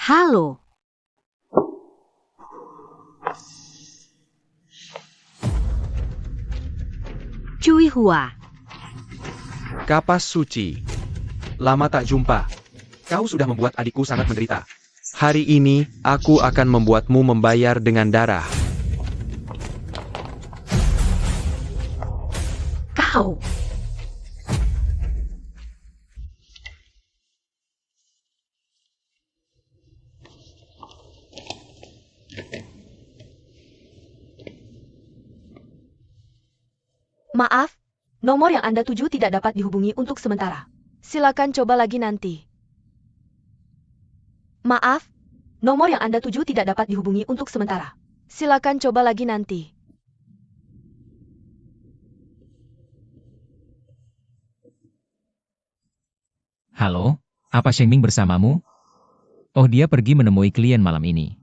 Halo. Cui Hua. Kapas Suci. Lama tak jumpa. Kau sudah membuat adikku sangat menderita. Hari ini, aku akan membuatmu membayar dengan darah. Kau. Maaf, nomor yang Anda tuju tidak dapat dihubungi untuk sementara. Silakan coba lagi nanti. Maaf, nomor yang Anda tuju tidak dapat dihubungi untuk sementara. Silakan coba lagi nanti. Halo, apa Shengming bersamamu? Oh, dia pergi menemui klien malam ini.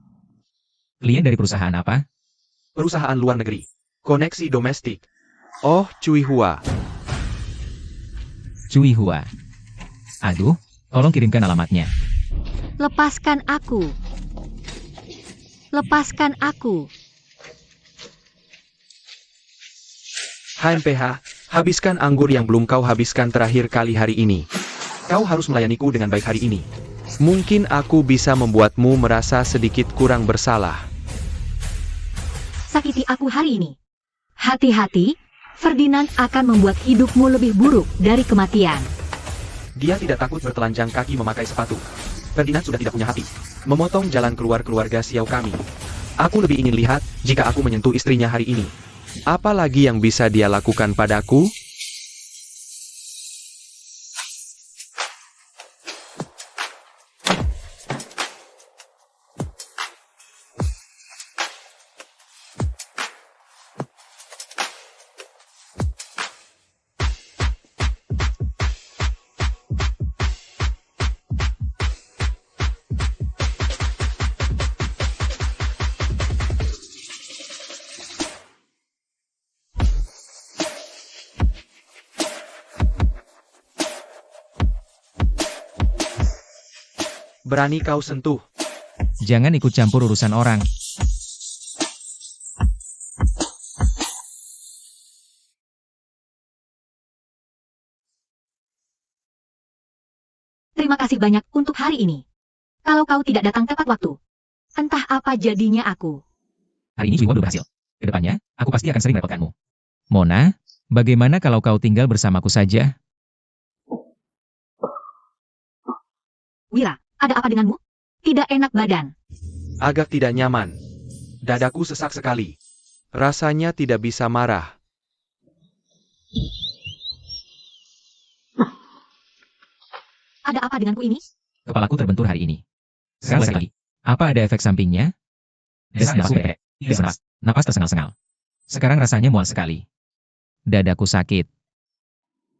Klien dari perusahaan apa? Perusahaan luar negeri. Koneksi domestik. Oh, Cui Hua. Cui Hua. Aduh, tolong kirimkan alamatnya. Lepaskan aku. Lepaskan aku. HMPH, habiskan anggur yang belum kau habiskan terakhir kali hari ini. Kau harus melayaniku dengan baik hari ini. Mungkin aku bisa membuatmu merasa sedikit kurang bersalah. Sakiti aku hari ini. Hati-hati, Ferdinand akan membuat hidupmu lebih buruk dari kematian. Dia tidak takut bertelanjang kaki memakai sepatu. Ferdinand sudah tidak punya hati. Memotong jalan keluar keluarga Xiao kami. Aku lebih ingin lihat jika aku menyentuh istrinya hari ini. Apa lagi yang bisa dia lakukan padaku? Berani kau sentuh. Jangan ikut campur urusan orang. Terima kasih banyak untuk hari ini. Kalau kau tidak datang tepat waktu, entah apa jadinya aku. Hari ini Cui Hua belum berhasil. Kedepannya, aku pasti akan sering merepotkanmu. Mona, bagaimana kalau kau tinggal bersamaku saja? Wira, ada apa denganmu? Tidak enak badan. Agak tidak nyaman. Dadaku sesak sekali. Rasanya tidak bisa marah. Ada apa denganku ini? Kepalaku terbentur hari ini. Sekarang lagi. Apa ada efek sampingnya? Desas nafasku pendek. Tidak bernafas. Napas tersengal-sengal. Sekarang rasanya mual sekali. Dadaku sakit.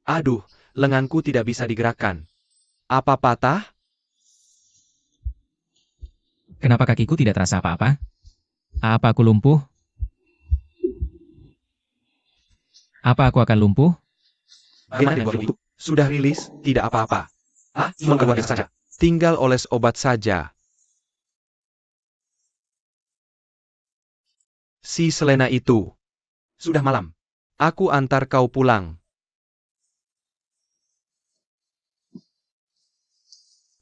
Aduh, lenganku tidak bisa digerakkan. Apa patah? Kenapa kakiku tidak terasa apa-apa? Apa aku lumpuh? Apa aku akan lumpuh? Bagaimana dengan itu? Sudah rilis, tidak apa-apa. Ah, cuma keluar saja. Tinggal oles obat saja. Si Selena itu. Sudah malam. Aku antar kau pulang.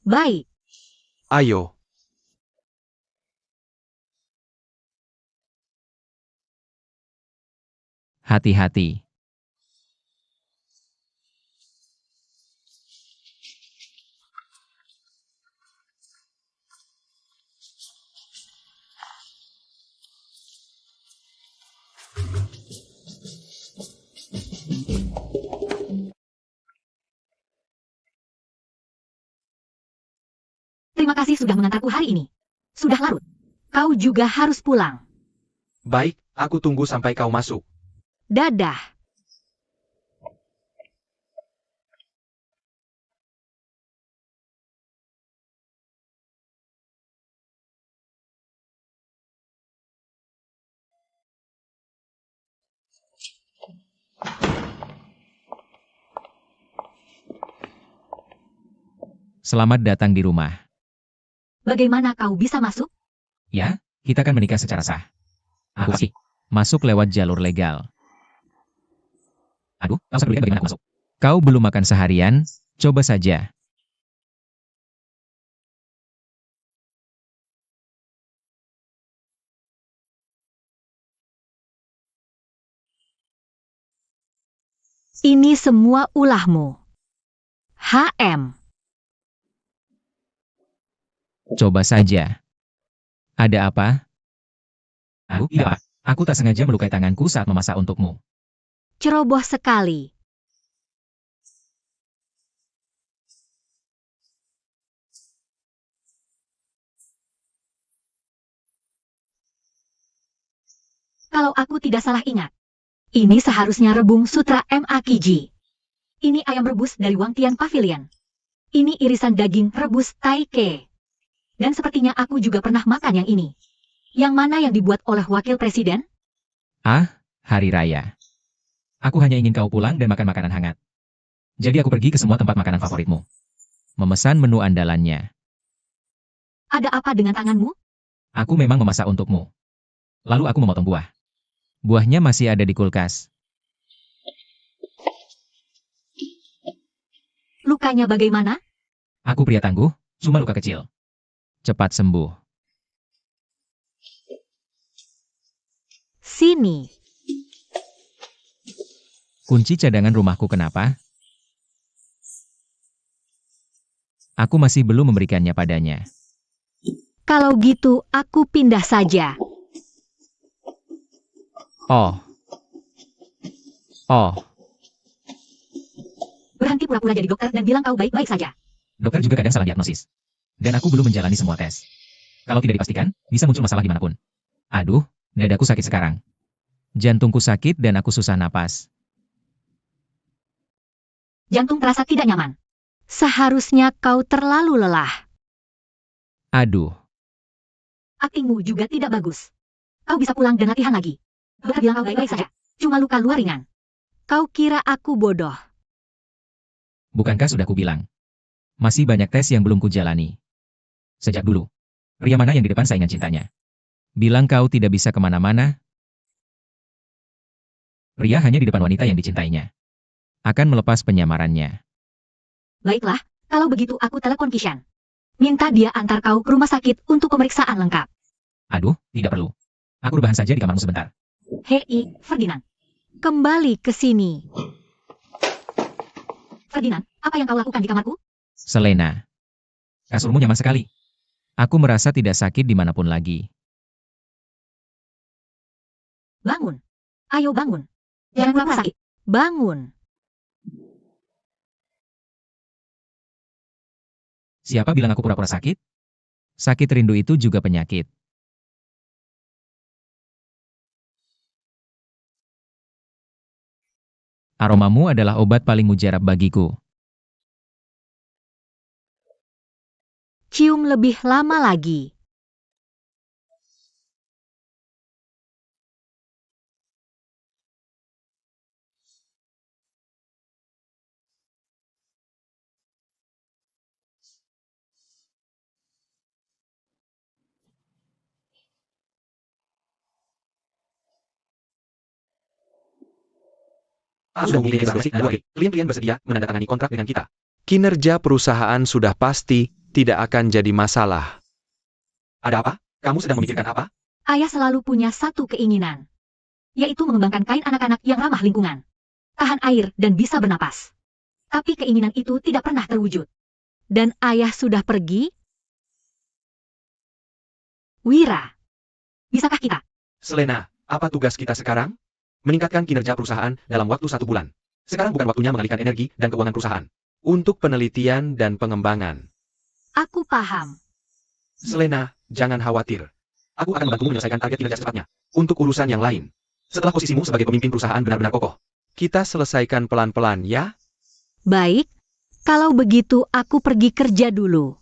Baik. Ayo. Hati-hati. Terima kasih sudah mengantarku hari ini. Sudah larut. Kau juga harus pulang. Baik, aku tunggu sampai kau masuk. Dadah. Selamat datang di rumah. Bagaimana kau bisa masuk? Ya, kita kan menikah secara sah. Aku sih masuk lewat jalur legal. Aduh, kau sepedulikan bagaimana aku masuk? Kau belum makan seharian, coba saja. Ini semua ulahmu. HM. Coba saja. Ada apa? Tidak. Aku tak sengaja melukai tanganku saat memasak untukmu. Ceroboh sekali. Kalau aku tidak salah ingat, ini seharusnya rebung sutra MAKG. Ini ayam rebus dari Wang Tian Pavilion. Ini irisan daging rebus Taike. Dan sepertinya aku juga pernah makan yang ini. Yang mana yang dibuat oleh wakil presiden? Hari raya. Aku hanya ingin kau pulang dan makan makanan hangat. Jadi aku pergi ke semua tempat makanan favoritmu. Memesan menu andalannya. Ada apa dengan tanganmu? Aku memang memasak untukmu. Lalu aku memotong buah. Buahnya masih ada di kulkas. Lukanya bagaimana? Aku pria tangguh, cuma luka kecil. Cepat sembuh. Sini. Kunci cadangan rumahku kenapa? Aku masih belum memberikannya padanya. Kalau gitu, aku pindah saja. Oh. Berhenti pura-pura jadi dokter dan bilang kau baik-baik saja. Dokter juga kadang salah diagnosis. Dan aku belum menjalani semua tes. Kalau tidak dipastikan, bisa muncul masalah dimanapun. Aduh, dadaku sakit sekarang. Jantungku sakit dan aku susah napas. Jantung terasa tidak nyaman. Seharusnya kau terlalu lelah. Aduh, Aktingmu juga tidak bagus. Kau bisa pulang dan latihan lagi. Dokter bilang kau baik-baik saja. Cuma luka luar ringan. Kau kira aku bodoh. bukankah sudah kubilang? Masih banyak tes yang belum kujalani. Sejak dulu. Pria mana yang di depan saingan cintanya? Bilang kau tidak bisa kemana-mana? Pria hanya di depan wanita yang dicintainya. Akan melepas penyamarannya. Baiklah, kalau begitu aku telepon Kishan. Minta dia antar kau ke rumah sakit untuk pemeriksaan lengkap. Aduh, tidak perlu. Aku rebahan saja di kamarmu sebentar. Hei, Ferdinand. Kembali ke sini. Ferdinand, apa yang kau lakukan di kamarku? Selena. Kasurmu nyaman sekali. Aku merasa tidak sakit dimanapun lagi. Bangun. Ayo bangun. Jangan pura-pura sakit. Bangun. Siapa bilang aku pura-pura sakit? Sakit rindu itu juga penyakit. Aromamu adalah obat paling mujarab bagiku. Cium lebih lama lagi. Aku sudah memiliki bersih dan klien-klien bersedia menandatangani kontrak dengan kita. Kinerja perusahaan sudah pasti tidak akan jadi masalah. Ada apa? Kamu sedang memikirkan apa? Ayah selalu punya satu keinginan. Yaitu mengembangkan kain anak-anak yang ramah lingkungan. Tahan air dan bisa bernapas. Tapi keinginan itu tidak pernah terwujud. Dan ayah sudah pergi? Wira. Bisakah kita? Selena, apa tugas kita sekarang? Meningkatkan kinerja perusahaan dalam waktu 1 bulan. Sekarang bukan waktunya mengalihkan energi dan keuangan perusahaan. Untuk penelitian dan pengembangan. Aku paham. Selena, jangan khawatir. Aku akan membantumu menyelesaikan target kinerja secepatnya. Untuk urusan yang lain. Setelah posisimu sebagai pemimpin perusahaan benar-benar kokoh. Kita selesaikan pelan-pelan ya? Baik. Kalau begitu aku pergi kerja dulu.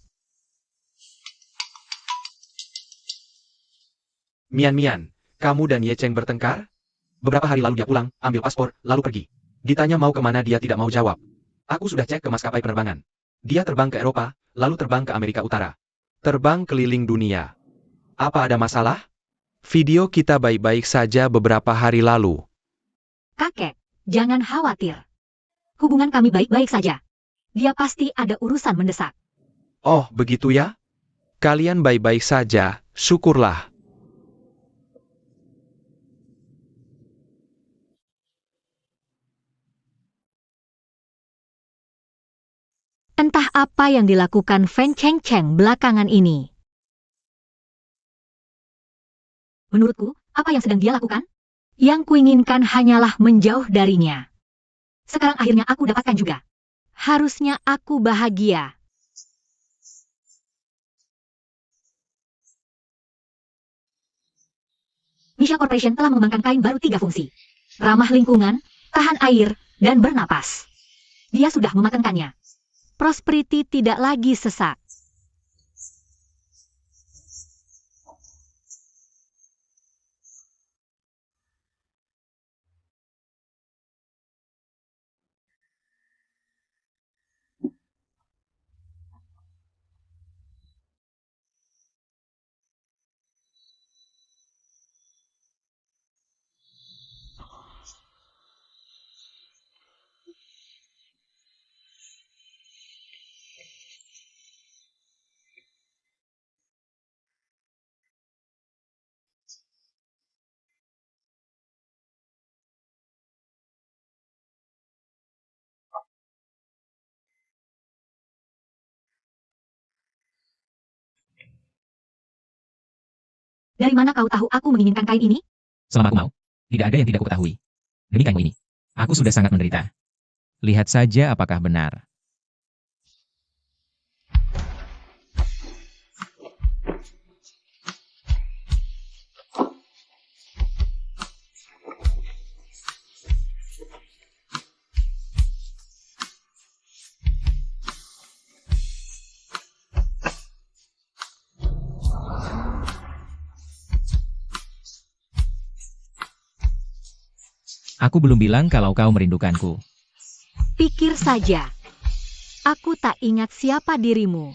Mian, kamu dan Ye Cheng bertengkar? Beberapa hari lalu dia pulang, ambil paspor, lalu pergi. Ditanya mau kemana dia tidak mau jawab. Aku sudah cek ke maskapai penerbangan. Dia terbang ke Eropa, lalu terbang ke Amerika Utara. Terbang keliling dunia. Apa ada masalah? Video kita baik-baik saja beberapa hari lalu. Kakek, jangan khawatir. Hubungan kami baik-baik saja. Dia pasti ada urusan mendesak. Oh, begitu ya? Kalian baik-baik saja, syukurlah. Entah apa yang dilakukan Fen Cheng Cheng belakangan ini. Menurutku, apa yang sedang dia lakukan? Yang kuinginkan hanyalah menjauh darinya. Sekarang akhirnya aku dapatkan juga. Harusnya aku bahagia. Misha Corporation telah mengembangkan kain baru 3 fungsi. Ramah lingkungan, tahan air, dan bernapas. Dia sudah mematangkannya. Prosperity tidak lagi sesak. Dari mana kau tahu aku menginginkan kain ini? Selama aku mau, tidak ada yang tidak kuketahui. Demi kamu ini, aku sudah sangat menderita. Lihat saja apakah benar. Aku belum bilang kalau kau merindukanku. Pikir saja. Aku tak ingat siapa dirimu.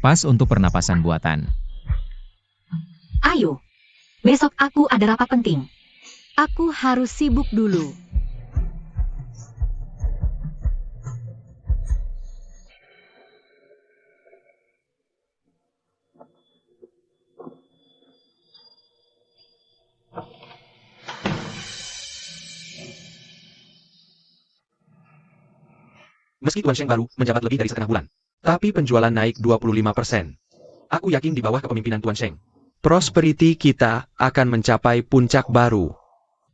Pas untuk pernapasan buatan. Ayo. Besok aku ada rapat penting. Aku harus sibuk dulu. Meski Tuan Sheng baru menjabat lebih dari setengah bulan, tapi penjualan naik 25%. Aku yakin di bawah kepemimpinan Tuan Sheng, prosperity kita akan mencapai puncak baru.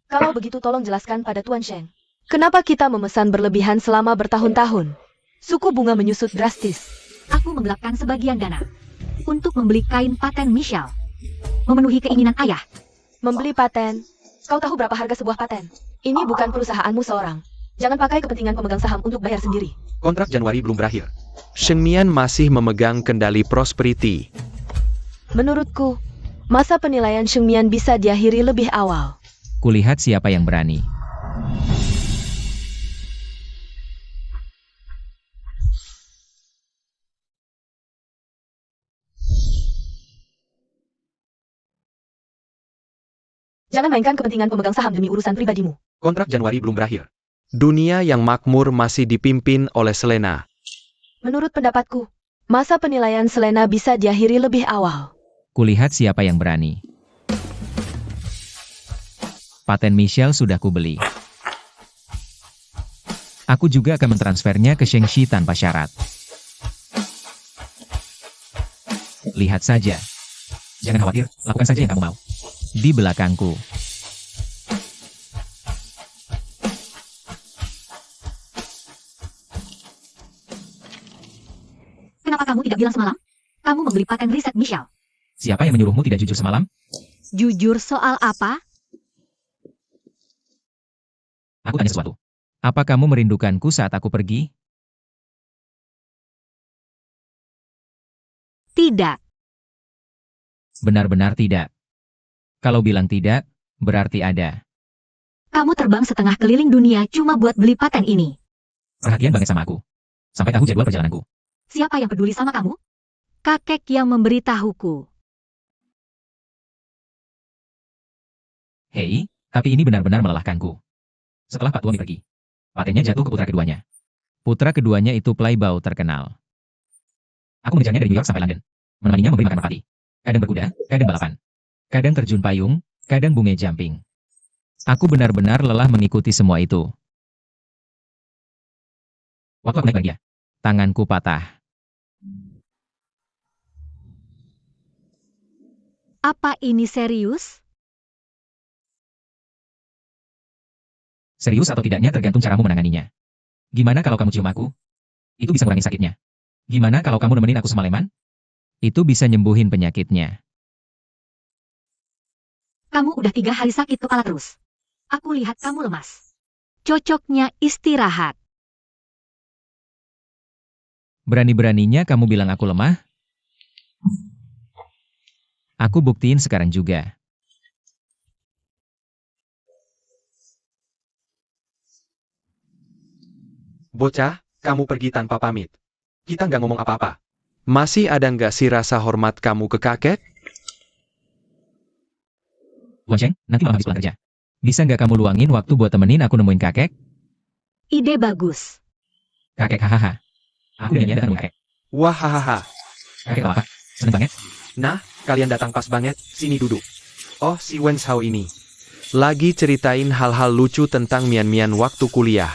Kalau begitu tolong jelaskan pada Tuan Sheng. Kenapa kita memesan berlebihan selama bertahun-tahun? Suku bunga menyusut drastis. Aku menggelapkan sebagian dana untuk membeli kain paten Michelle. Memenuhi keinginan ayah. Membeli paten. Kau tahu berapa harga sebuah paten? Ini bukan perusahaanmu seorang. Jangan pakai kepentingan pemegang saham untuk bayar sendiri. Kontrak Januari belum berakhir. Sheng Mian masih memegang kendali prosperity. Menurutku, masa penilaian Sheng Mian bisa diakhiri lebih awal. Kulihat siapa yang berani. Jangan mainkan kepentingan pemegang saham demi urusan pribadimu. Kontrak Januari belum berakhir. Dunia yang makmur masih dipimpin oleh Selena. Menurut pendapatku, masa penilaian Selena bisa diakhiri lebih awal. Kulihat siapa yang berani. Paten Michelle sudah kubeli. Aku juga akan mentransfernya ke Shengxi tanpa syarat. Lihat saja. Jangan khawatir, lakukan saja yang kamu mau. Di belakangku. Kenapa kamu tidak bilang semalam? Kamu membeli paten riset Michelle. Siapa yang menyuruhmu tidak jujur semalam? Jujur soal apa? Aku tanya sesuatu. Apa kamu merindukanku saat aku pergi? Tidak. Benar-benar tidak. Kalau bilang tidak, berarti ada. Kamu terbang setengah keliling dunia cuma buat beli paten ini. Perhatian banget sama aku. Sampai tahu jadwal perjalananku. Siapa yang peduli sama kamu? Kakek yang memberitahuku. Hei, tapi ini benar-benar melelahkanku. Setelah Pak Tuomi pergi, patennya jatuh ke putra keduanya. Putra keduanya itu playboy terkenal. Aku mengejarnya dari New York sampai London. Menemaninya memberi makan merpati. Kadang berkuda, kadang balapan. Kadang terjun payung, kadang bunga jumping. Aku benar-benar lelah mengikuti semua itu. Waktu aku naik bareng dia, tanganku patah. Apa ini serius? Serius atau tidaknya tergantung caramu menanganinya. Gimana kalau kamu cium aku? Itu bisa ngurangi sakitnya. Gimana kalau kamu nemenin aku semalaman? Itu bisa nyembuhin penyakitnya. Kamu udah 3 hari sakit kepala terus. Aku lihat kamu lemas. Cocoknya istirahat. Berani-beraninya kamu bilang aku lemah? Aku buktiin sekarang juga. Bocah, kamu pergi tanpa pamit. Kita nggak ngomong apa-apa. Masih ada nggak sih rasa hormat kamu ke kakek? Wan Sheng, nanti malam habis pulang kerja. Bisa nggak kamu luangin waktu buat temenin aku nemuin kakek? Ide bagus. Kakek hahaha. Aku dan Yanda akan nemuin kakek. Wahahaha. Kakek tahu apa? Seneng banget. Nah, kalian datang pas banget, sini duduk. Oh, si Wen Shao ini. Lagi ceritain hal-hal lucu tentang Mian-Mian waktu kuliah.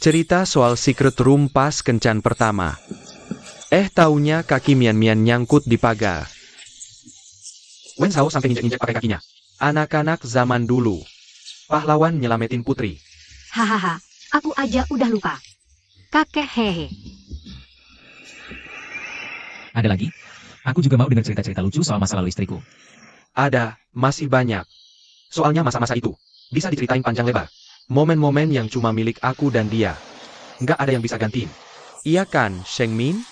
Cerita soal secret room pas kencan pertama. Taunya kaki Mian-Mian nyangkut di pagar. Wen Shao sampai injek-injek pakai kakinya. Anak-anak zaman dulu. Pahlawan nyelamatin putri. Hahaha, aku aja udah lupa. Kakek hehe. Ada lagi? Aku juga mau dengar cerita-cerita lucu soal masa lalu istriku. Ada, masih banyak. Soalnya masa-masa itu, bisa diceritain panjang lebar. Momen-momen yang cuma milik aku dan dia. Nggak ada yang bisa gantiin. Iya kan, Sheng Min?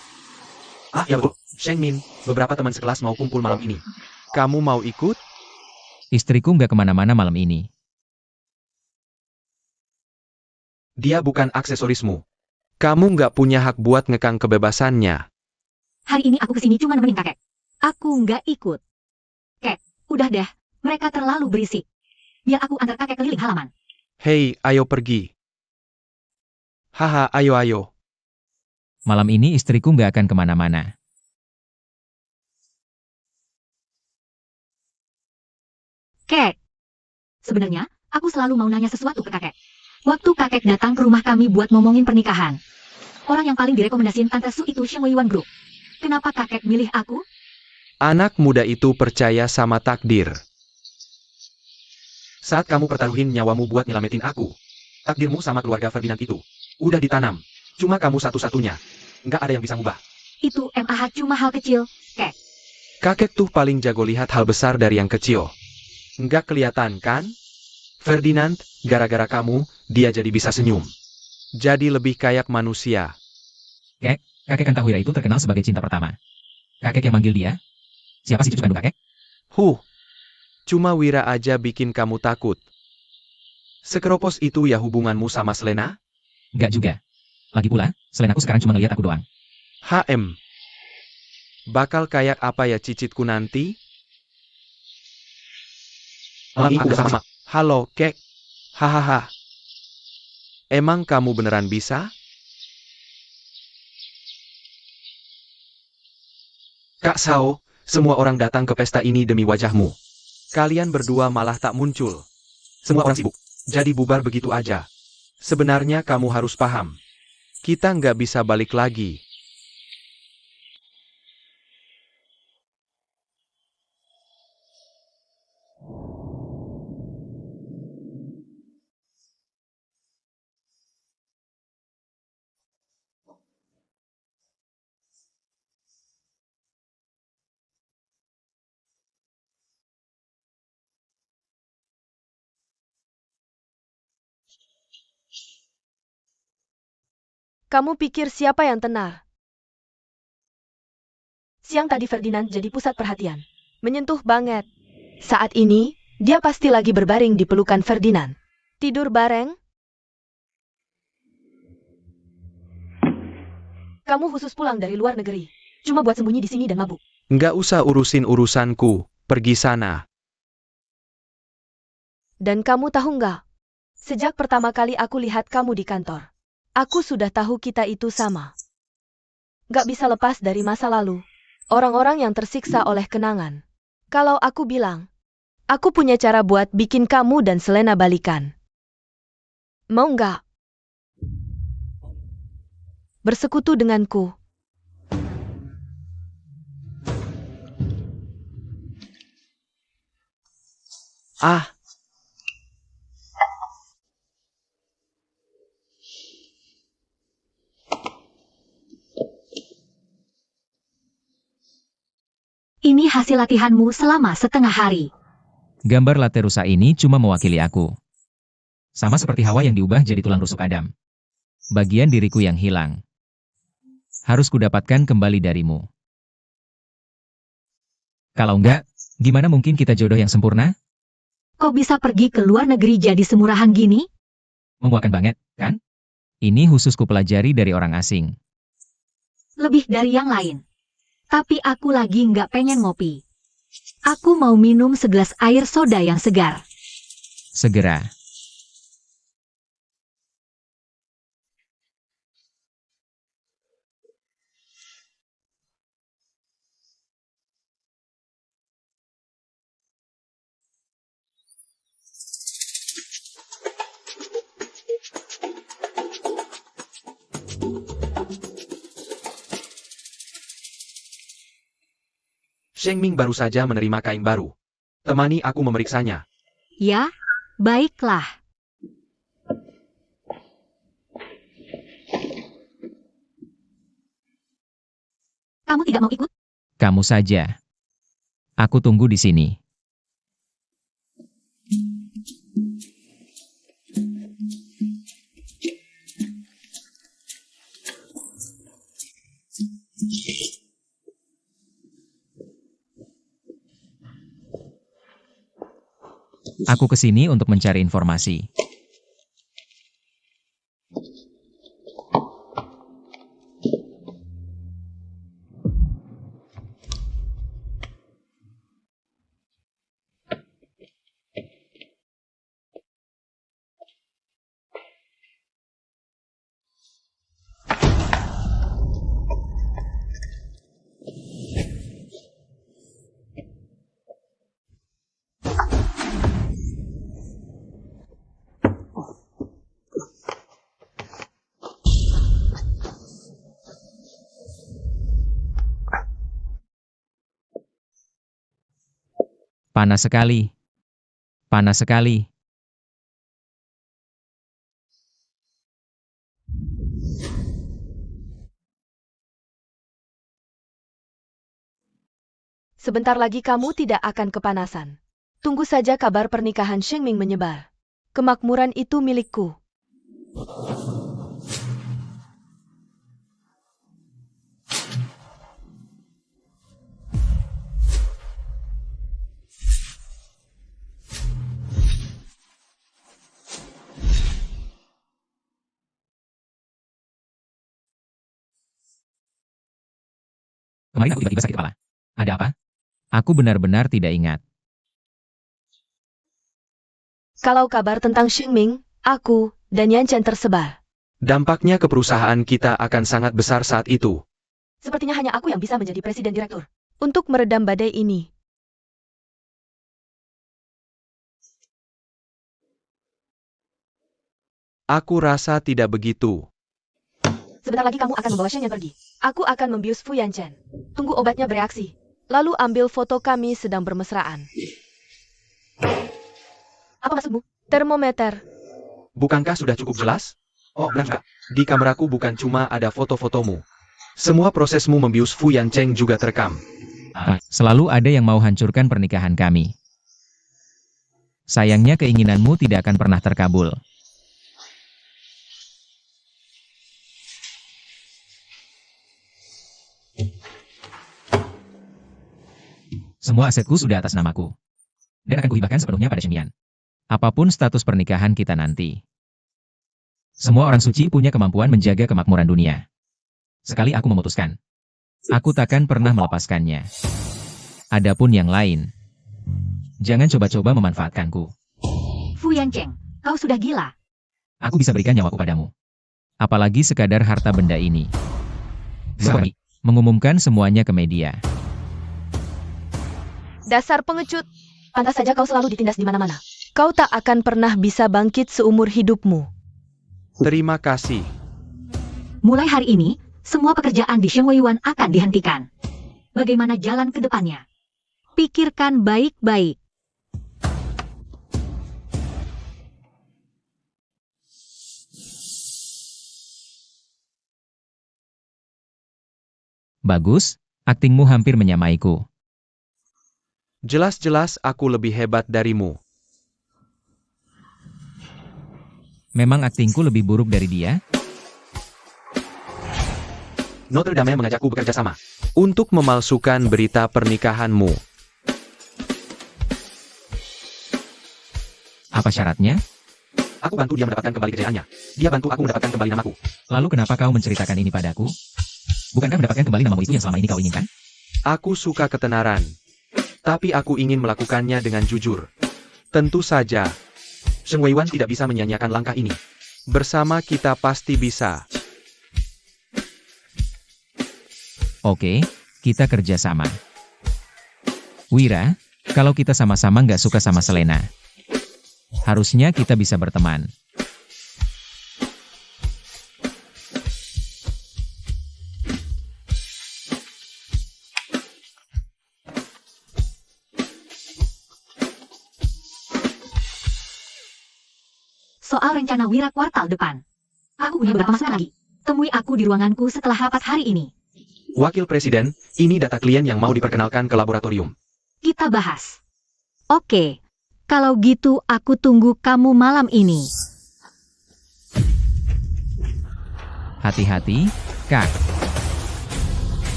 Ah, ya betul, Sheng Min. Beberapa teman sekelas mau kumpul malam ini. Kamu mau ikut? Istriku nggak kemana-mana malam ini. Dia bukan aksesorismu. Kamu nggak punya hak buat ngekang kebebasannya. Hari ini aku kesini cuma nemenin kakek. Aku nggak ikut. Kek, udah deh. Mereka terlalu berisik. Biar aku antar kakek keliling halaman. Hei, ayo pergi. Haha, ayo. Malam ini istriku nggak akan kemana-mana. Kek. Sebenarnya, aku selalu mau nanya sesuatu ke kakek. Waktu kakek datang ke rumah kami buat ngomongin pernikahan. Orang yang paling direkomendasiin Tante Su itu Sheng Weiyuan Group. Kenapa kakek milih aku? Anak muda itu percaya sama takdir. Saat kamu pertaruhin nyawamu buat nyelamatin aku, takdirmu sama keluarga Ferdinand itu udah ditanam. Cuma kamu satu-satunya. Nggak ada yang bisa ngubah. Itu MAH cuma hal kecil, kek. Kakek tuh paling jago lihat hal besar dari yang kecil. Nggak kelihatan kan? Ferdinand, gara-gara kamu, dia jadi bisa senyum. Jadi lebih kayak manusia. Kakek kan tahu Wira itu terkenal sebagai cinta pertama. Kakek yang manggil dia? Siapa sih cucu kandung kakek? Cuma Wira aja bikin kamu takut. Sekeropos itu ya hubunganmu sama Selena? Nggak juga. Lagi pula, selain aku sekarang cuma ngeliat aku doang. Bakal kayak apa ya cicitku nanti? Malam ini udah sama. Halo, kek. Hahaha. Emang kamu beneran bisa? Kak Sao, semua orang datang ke pesta ini demi wajahmu. Kalian berdua malah tak muncul. Semua orang sibuk, jadi bubar begitu aja. Sebenarnya kamu harus paham. Kita nggak bisa balik lagi. Kamu pikir siapa yang tenar? Siang tadi Ferdinand jadi pusat perhatian. Menyentuh banget. Saat ini, dia pasti lagi berbaring di pelukan Ferdinand. Tidur bareng? Kamu khusus pulang dari luar negeri. Cuma buat sembunyi di sini dan mabuk. Nggak usah urusin urusanku, pergi sana. Dan kamu tahu nggak? Sejak pertama kali aku lihat kamu di kantor, aku sudah tahu kita itu sama. Nggak bisa lepas dari masa lalu. Orang-orang yang tersiksa oleh kenangan. Kalau aku bilang, aku punya cara buat bikin kamu dan Selena balikan. Mau nggak? Bersekutu denganku. Ah, Ini hasil latihanmu selama setengah hari. Gambar latte rusa ini cuma mewakili aku. Sama seperti Hawa yang diubah jadi tulang rusuk Adam. Bagian diriku yang hilang. Harus kudapatkan kembali darimu. Kalau enggak, gimana mungkin kita jodoh yang sempurna? Kok bisa pergi ke luar negeri jadi semurahan gini? Memuakan banget, kan? Ini khusus kupelajari dari orang asing. Lebih dari yang lain. Tapi aku lagi nggak pengen ngopi. Aku mau minum segelas air soda yang segar. Segera. Sheng Ming baru saja menerima kain baru. Temani aku memeriksanya. Ya, baiklah. Kamu tidak mau ikut? Kamu saja. Aku tunggu di sini. Aku kesini untuk mencari informasi. Panas sekali. Panas sekali. Sebentar lagi kamu tidak akan kepanasan. Tunggu saja kabar pernikahan Sheng Ming menyebar. Kemakmuran itu milikku. Kemarin aku tiba-tiba sakit kepala. Ada apa? Aku benar-benar tidak ingat. Kalau kabar tentang Sheng Ming, aku, dan Yan Chen tersebar. Dampaknya ke perusahaan kita akan sangat besar saat itu. Sepertinya hanya aku yang bisa menjadi presiden direktur. Untuk meredam badai ini. Aku rasa tidak begitu. Sebentar lagi kamu akan membawa Sheng Yan pergi. Aku akan membius Fu Yan Chen. Tunggu obatnya bereaksi. Lalu ambil foto kami sedang bermesraan. Apa maksudmu? Termometer. Bukankah sudah cukup jelas? Oh, benar. Di kameraku bukan cuma ada foto-fotomu. Semua prosesmu membius Fu Yan Cheng juga terekam. Selalu ada yang mau hancurkan pernikahan kami. Sayangnya keinginanmu tidak akan pernah terkabul. Semua asetku sudah atas namaku. Dan akan kuhibahkan sepenuhnya pada Shenmian. Apapun status pernikahan kita nanti. Semua orang suci punya kemampuan menjaga kemakmuran dunia. Sekali aku memutuskan, aku takkan pernah melepaskannya. Adapun yang lain, jangan coba-coba memanfaatkanku. Fu Yancheng, kau sudah gila. Aku bisa berikan nyawaku padamu. Apalagi sekadar harta benda ini. Sekali, mengumumkan semuanya ke media. Dasar pengecut. Pantas saja kau selalu ditindas di mana-mana. Kau tak akan pernah bisa bangkit seumur hidupmu. Terima kasih. Mulai hari ini, semua pekerjaan di Sheng Weiyuan akan dihentikan. Bagaimana jalan ke depannya? Pikirkan baik-baik. Bagus, aktingmu hampir menyamaiku. Jelas-jelas aku lebih hebat darimu. Memang aktingku lebih buruk dari dia? Notre Dame mengajakku bekerja sama untuk memalsukan berita pernikahanmu. Apa syaratnya? Aku bantu dia mendapatkan kembali kejayaannya. Dia bantu aku mendapatkan kembali namaku. Lalu kenapa kau menceritakan ini padaku? Bukankah mendapatkan kembali namamu itu yang selama ini kau inginkan? Aku suka ketenaran. Tapi aku ingin melakukannya dengan jujur. Tentu saja, Sheng Weiyuan tidak bisa menyia-nyiakan langkah ini. Bersama kita pasti bisa. Oke, kita kerjasama. Wira, kalau kita sama-sama nggak suka sama Selena, harusnya kita bisa berteman. Soal rencana Wira kuartal depan. Aku punya beberapa masukan lagi. Temui aku di ruanganku setelah rapat hari ini. Wakil Presiden, ini data klien yang mau diperkenalkan ke laboratorium. Kita bahas. Oke. Kalau gitu aku tunggu kamu malam ini. Hati-hati, Kak.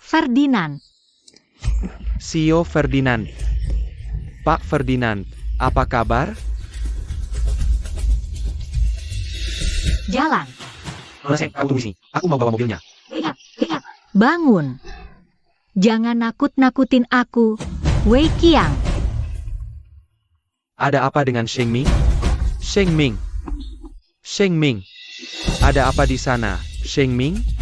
Ferdinand. Sio Ferdinand. Pak Ferdinand, apa kabar? Jalan. Aku tunggu sini. Aku mau bawa mobilnya. Ingat. Bangun. Jangan nakut-nakutin aku, Wei Qiang. Ada apa dengan Sheng Ming? Sheng Ming. Sheng Ming. Ada apa di sana, Sheng Ming?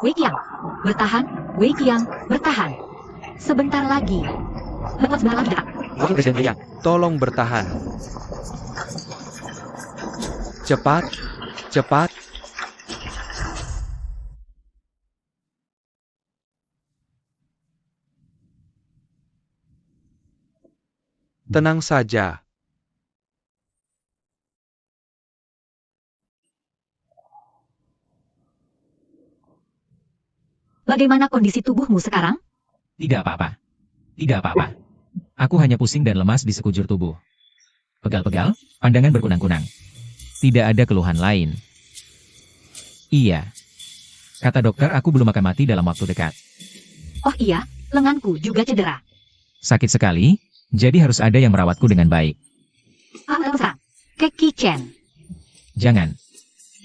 Wei Qiang, bertahan, Wei Qiang, bertahan. Sebentar lagi. Sebentar lagi, Kak. Wakil Presiden Yang, tolong bertahan. Cepat, cepat. Tenang saja. Bagaimana kondisi tubuhmu sekarang? Tidak apa-apa. Tidak apa-apa. Aku hanya pusing dan lemas di sekujur tubuh. Pegal-pegal, pandangan berkunang-kunang. Tidak ada keluhan lain. Iya. Kata dokter aku belum akan mati dalam waktu dekat. Oh iya, lenganku juga cedera. Sakit sekali, jadi harus ada yang merawatku dengan baik. Keki Chen. Jangan.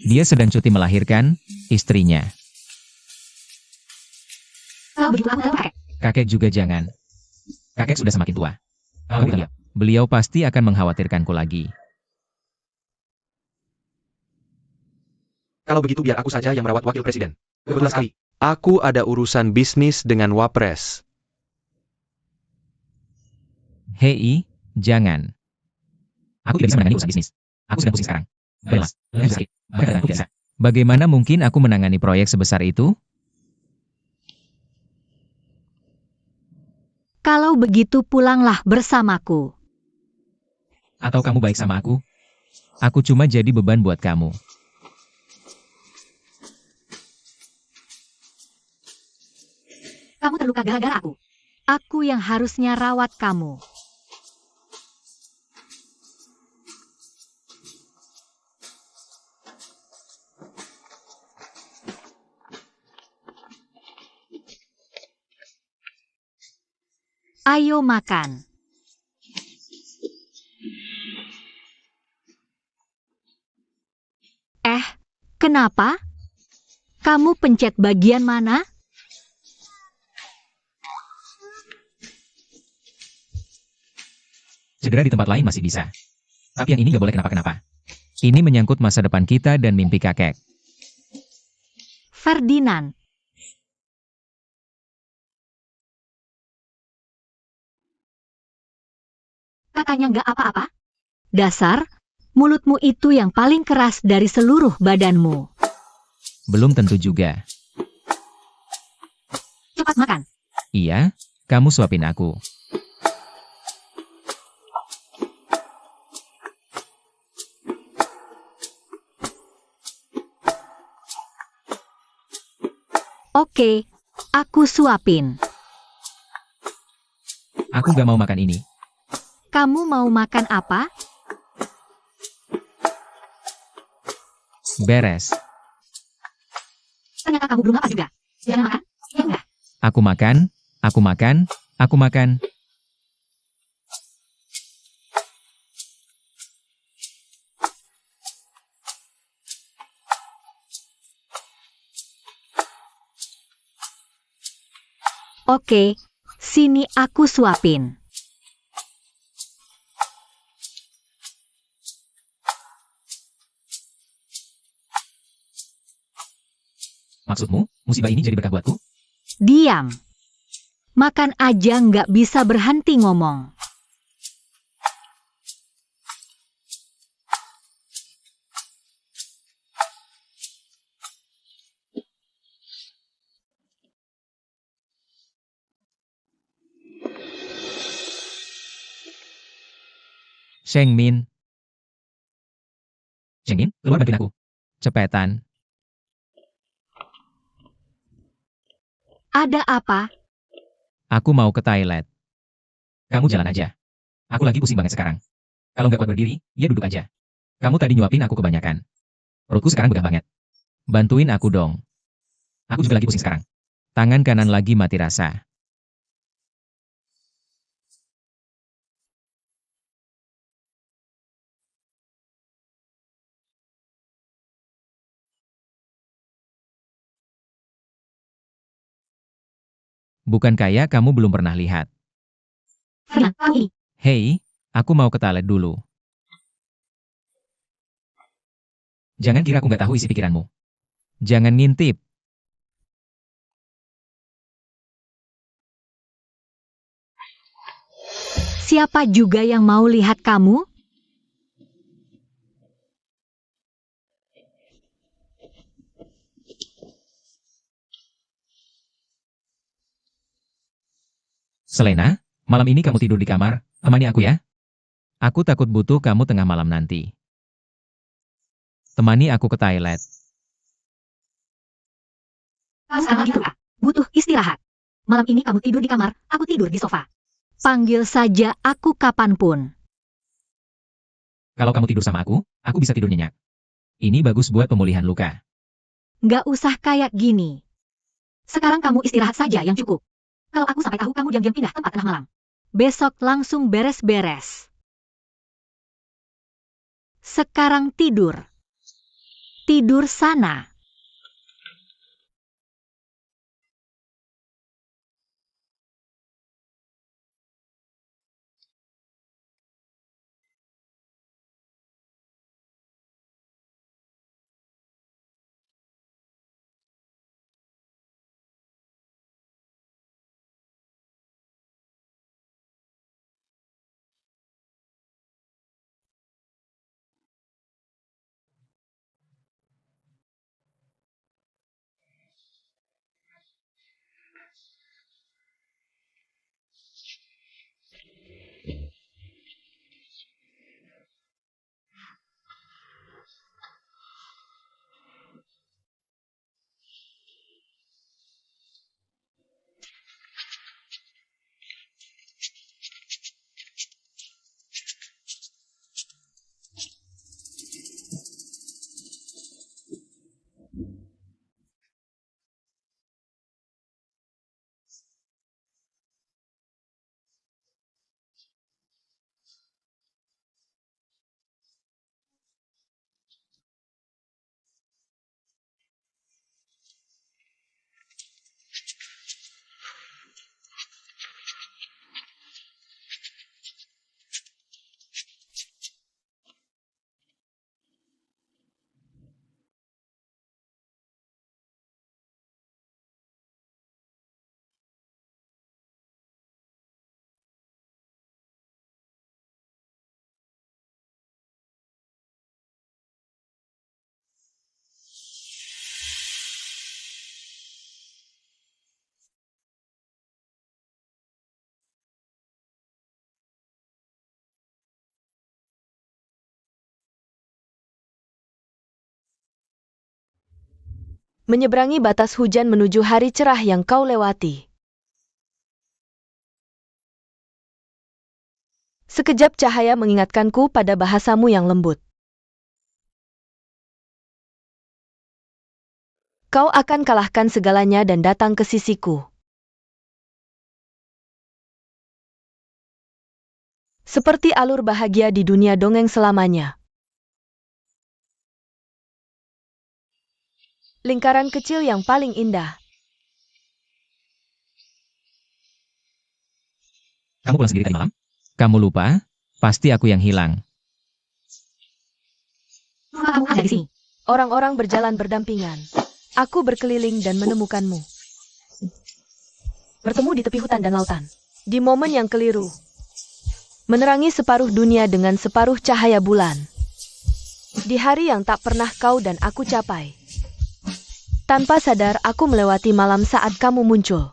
Dia sedang cuti melahirkan, istrinya. Kakek juga jangan. Kakek sudah semakin tua. Beliau pasti akan mengkhawatirkanku lagi. Kalau begitu biar aku saja yang merawat wakil presiden. Kebetulan sekali. Aku ada urusan bisnis dengan Wapres. Hei, jangan. Aku tidak bisa menangani urusan bisnis. Aku sedang pusing sekarang. Baiklah, saya sakit. Bahkan keadaanku biasa. Bagaimana mungkin aku menangani proyek sebesar itu? Kalau begitu pulanglah bersamaku. Atau kamu baik sama aku? Aku cuma jadi beban buat kamu. Kamu terluka gara-gara aku. Aku yang harusnya rawat kamu. Ayo makan. Kenapa? Kamu pencet bagian mana? Cedera di tempat lain masih bisa. Tapi yang ini nggak boleh kenapa-kenapa. Ini menyangkut masa depan kita dan mimpi kakek. Ferdinand. Katanya nggak apa-apa. Dasar, mulutmu itu yang paling keras dari seluruh badanmu. Belum tentu juga. Cepat makan. Iya, kamu suapin aku. Oke, aku suapin. Aku nggak mau makan ini. Kamu mau makan apa? Beres. Ternyata kamu belum apa juga. Jangan makan, ya enggak? Aku makan, aku makan, aku makan. Oke, sini aku suapin. Maksudmu, musibah ini jadi berkah buatku? Diam. Makan aja nggak bisa berhenti ngomong. Sheng Min. Sheng Min, keluar bantuin aku. Cepetan. Ada apa? Aku mau ke toilet. Kamu jalan aja. Aku lagi pusing banget sekarang. Kalau nggak kuat berdiri, ya duduk aja. Kamu tadi nyuapin aku kebanyakan. Perutku sekarang begah banget. Bantuin aku dong. Aku juga lagi pusing sekarang. Tangan kanan lagi mati rasa. Bukan kayak kamu belum pernah lihat. Ferdinand, kamu ini. Hei, aku mau ke toilet dulu. Jangan kira aku nggak tahu isi pikiranmu. Jangan ngintip. Siapa juga yang mau lihat kamu? Selena, malam ini kamu tidur di kamar, temani aku ya. Aku takut butuh kamu tengah malam nanti. Temani aku ke toilet. Sekarang lagi terluka. Butuh istirahat. Malam ini kamu tidur di kamar, aku tidur di sofa. Panggil saja aku kapanpun. Kalau kamu tidur sama aku bisa tidur nyenyak. Ini bagus buat pemulihan luka. Nggak usah kayak gini. Sekarang kamu istirahat saja yang cukup. Kalau aku sampai tahu kamu diam-diam pindah tempat tengah malam. Besok langsung beres-beres. Sekarang tidur. Tidur sana. Menyeberangi batas hujan menuju hari cerah yang kau lewati. Sekejap cahaya mengingatkanku pada bahasamu yang lembut. Kau akan kalahkan segalanya dan datang ke sisiku. Seperti alur bahagia di dunia dongeng selamanya. Lingkaran kecil yang paling indah. Kamu pulang sendiri tadi malam? Kamu lupa? Pasti aku yang hilang. Kamu ada di sini. Orang-orang berjalan berdampingan. Aku berkeliling dan menemukanmu. Bertemu di tepi hutan dan lautan. Di momen yang keliru. Menerangi separuh dunia dengan separuh cahaya bulan. Di hari yang tak pernah kau dan aku capai. Tanpa sadar aku melewati malam saat kamu muncul.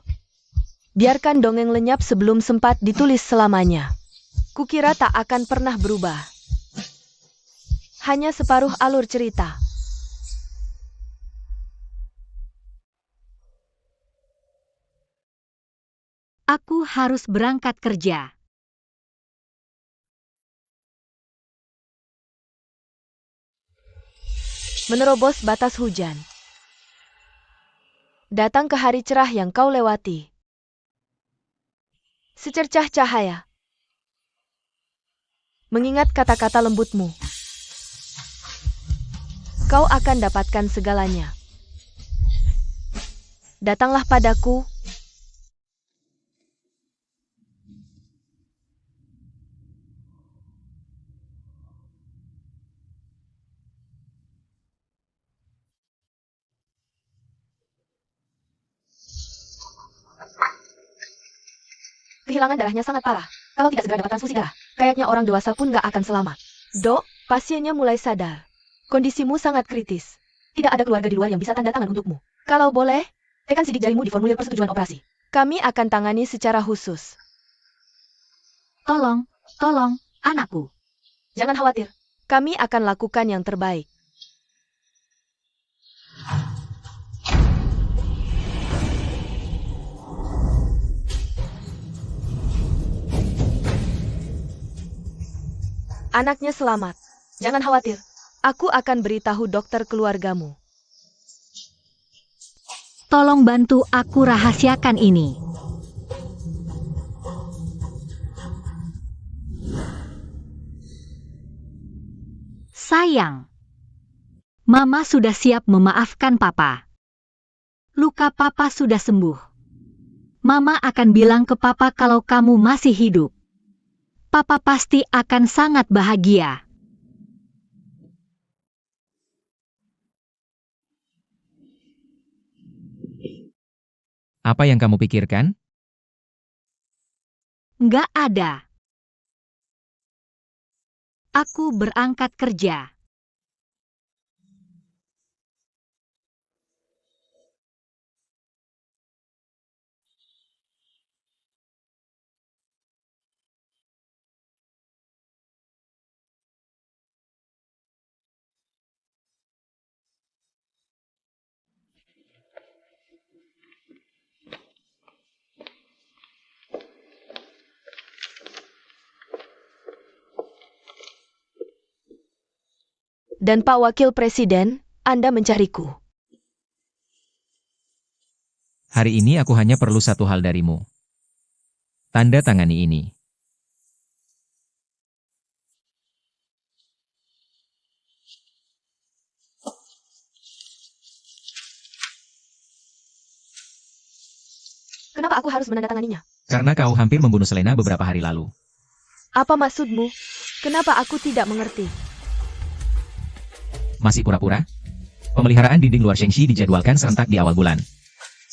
Biarkan dongeng lenyap sebelum sempat ditulis selamanya. Kukira tak akan pernah berubah. Hanya separuh alur cerita. Aku harus berangkat kerja. Menerobos batas hujan. Datang ke hari cerah yang kau lewati. Secercah cahaya. Mengingat kata-kata lembutmu. Kau akan dapatkan segalanya. Datanglah padaku. Kehilangan darahnya sangat parah. Kalau tidak segera dapat transfusi darah, kayaknya orang dewasa pun gak akan selamat. Dok, pasiennya mulai sadar. Kondisimu sangat kritis. Tidak ada keluarga di luar yang bisa tanda tangan untukmu. Kalau boleh, tekan sidik jarimu di formulir persetujuan operasi. Kami akan tangani secara khusus. Tolong, anakku. Jangan khawatir. Kami akan lakukan yang terbaik. Anaknya selamat. Jangan khawatir. Aku akan beritahu dokter keluargamu. Tolong bantu aku rahasiakan ini. Sayang. Mama sudah siap memaafkan Papa. Luka Papa sudah sembuh. Mama akan bilang ke Papa kalau kamu masih hidup. Papa pasti akan sangat bahagia. Apa yang kamu pikirkan? Nggak ada. Aku berangkat kerja. Dan Pak Wakil Presiden, Anda mencariku. Hari ini aku hanya perlu satu hal darimu. Tanda tangani ini. Kenapa aku harus menandatanganinya? Karena kau hampir membunuh Selena beberapa hari lalu. Apa maksudmu? Kenapa aku tidak mengerti? Masih pura-pura? Pemeliharaan dinding luar Shengxi dijadwalkan serentak di awal bulan.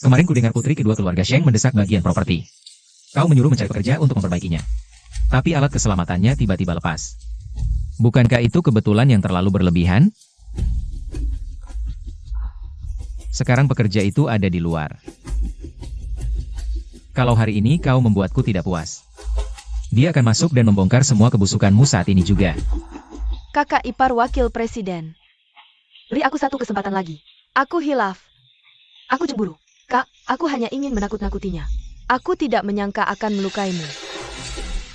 Kemarin kudengar putri kedua keluarga Sheng mendesak bagian properti. Kau menyuruh mencari pekerja untuk memperbaikinya. Tapi alat keselamatannya tiba-tiba lepas. Bukankah itu kebetulan yang terlalu berlebihan? Sekarang pekerja itu ada di luar. Kalau hari ini kau membuatku tidak puas. Dia akan masuk dan membongkar semua kebusukanmu saat ini juga. Kakak ipar Wakil Presiden. Beri aku satu kesempatan lagi. Aku hilaf. Aku cemburu. Kak, aku hanya ingin menakut-nakutinya. Aku tidak menyangka akan melukaimu.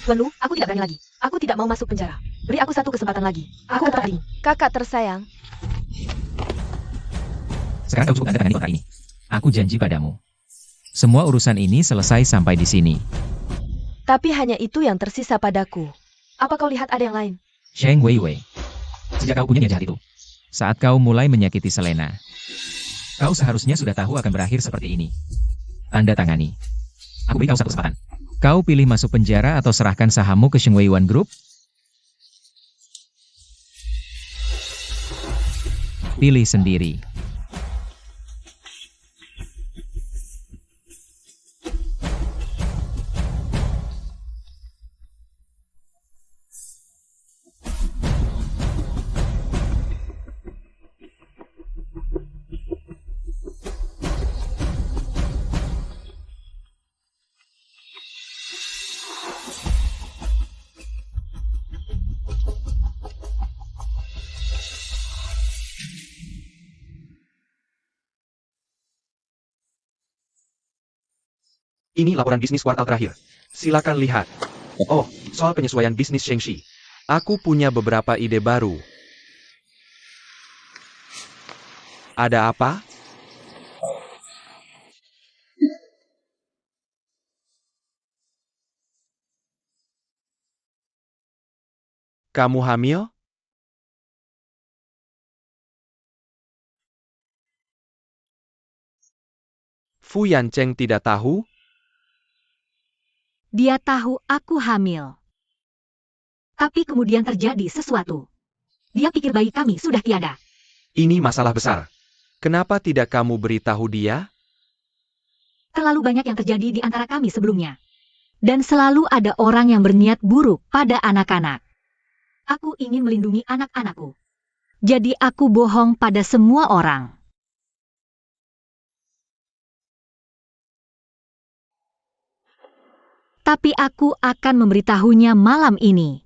Tuan Lu, aku tidak berani lagi. Aku tidak mau masuk penjara. Beri aku satu kesempatan lagi. Aku akan adikmu. Kakak tersayang, Sekarang kau cukup tanda tangani kontrak ini. Aku janji padamu. Semua urusan ini selesai sampai di sini. tapi hanya itu yang tersisa padaku. Apa kau lihat ada yang lain? Sheng Weiwei. Sejak kau punya niat jahat itu, saat kau mulai menyakiti Selena, kau seharusnya sudah tahu akan berakhir seperti ini. Tanda tangani. Aku beri kau satu kesempatan. Kau pilih masuk penjara atau serahkan sahammu ke Sheng Weiwan Group? Pilih sendiri. Ini laporan bisnis kuartal terakhir. Silakan lihat. Oh, soal penyesuaian bisnis Shengxi. Aku punya beberapa ide baru. Ada apa? Kamu hamil? Fu Yancheng tidak tahu? Dia tahu aku hamil. Tapi kemudian terjadi sesuatu. Dia pikir bayi kami sudah tiada. Ini masalah besar. Kenapa tidak kamu beritahu dia? Terlalu banyak yang terjadi di antara kami sebelumnya. Dan selalu ada orang yang berniat buruk pada anak-anak. Aku ingin melindungi anak-anakku. Jadi aku bohong pada semua orang. Tapi aku akan memberitahunya malam ini.